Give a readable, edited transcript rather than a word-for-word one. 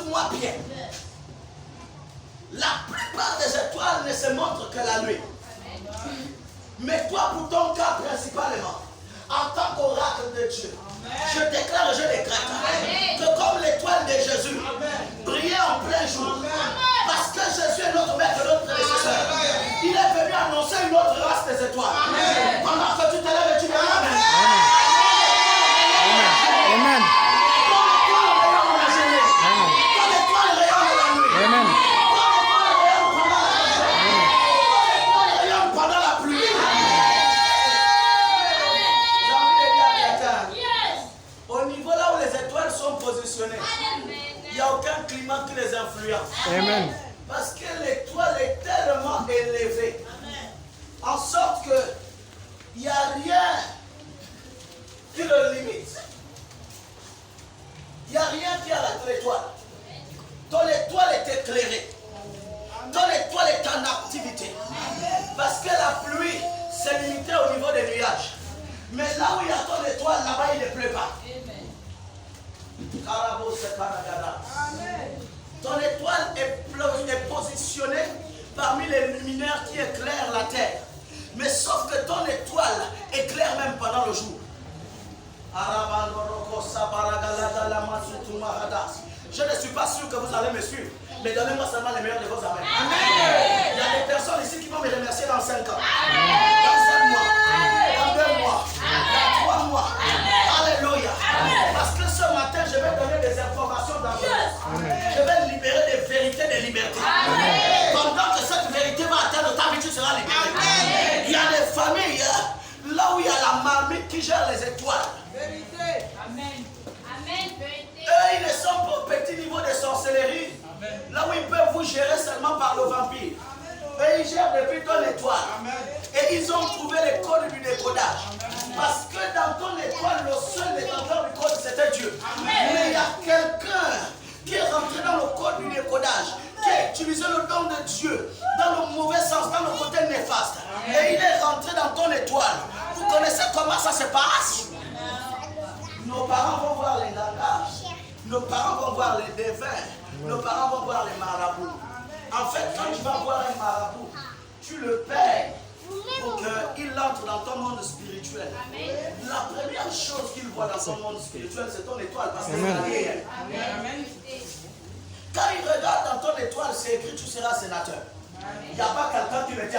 écoute-moi bien. La plupart des étoiles ne se montrent que la nuit. Mais toi, pour ton cas principalement, en tant qu'oracle de Dieu, je déclare et je décrète que comme l'étoile de Jésus brillait en plein jour, parce que Jésus est notre maître et notre prédécesseur, il est venu annoncer une autre race des étoiles. Pendant que tu te lèves et tu dis Amen. Amen. Ton étoile rayonne dans la journée. Ton étoile rayonne dans la nuit. Amen. Ton étoile rayonne pendant la journée. Ton étoile rayonne pendant la pluie. J'ai envie de dire à quelqu'un, au niveau là où les étoiles sont positionnées, il n'y a aucun climat qui les influence. Amen. Parce que l'étoile est tellement élevée, en sorte que il n'y a rien qui le limite. Il n'y a rien qui arrête l'étoile. Ton étoile est éclairée. Ton étoile est en activité. Parce que la pluie s'est limitée au niveau des nuages. Mais là où il y a ton étoile, là-bas il ne pleut pas. Ton étoile est positionnée parmi les luminaires qui éclairent la terre. Mais sauf que ton étoile éclaire même pendant le jour. Je ne suis pas sûr que vous allez me suivre. Mais donnez-moi seulement les meilleurs de vos amens. Il y a des personnes ici qui vont me remercier dans 5 ans. Dans 5 mois. Dans 2 mois. Dans 3 mois. Alléluia. Parce que ce matin, je vais donner des informations dans je vais libérer des vérités de liberté. Pendant que cette vérité va atteindre ta vie, tu seras libéré. Il y a des familles là où il y a la marmite qui gère les étoiles. Vérité. Amen. Amen. Vérité. Eux, ils ne sont pas au petit niveau de sorcellerie. Là où ils peuvent vous gérer seulement par le vampire. Mais ils gèrent depuis ton étoile. Et ils ont trouvé les codes du décodage. Parce que dans ton étoile, le seul détenteur du code, c'était Dieu. Mais il y a quelqu'un qui est rentré dans le code du décodage, qui a utilisé le don de Dieu dans le mauvais sens, dans le côté néfaste. Et il est rentré dans ton étoile. Vous connaissez comment ça se passe? Nos parents vont voir les langages. Nos parents vont voir les devins. Nos parents vont voir les marabouts. En fait, quand tu vas voir un marabout, tu le payes pour qu'il entre dans ton monde spirituel. La première chose qu'il voit dans son monde spirituel, c'est ton étoile, parce que c'est la réelle. Quand il regarde dans ton étoile, c'est écrit, tu seras sénateur. Il n'y a pas quelqu'un qui me dit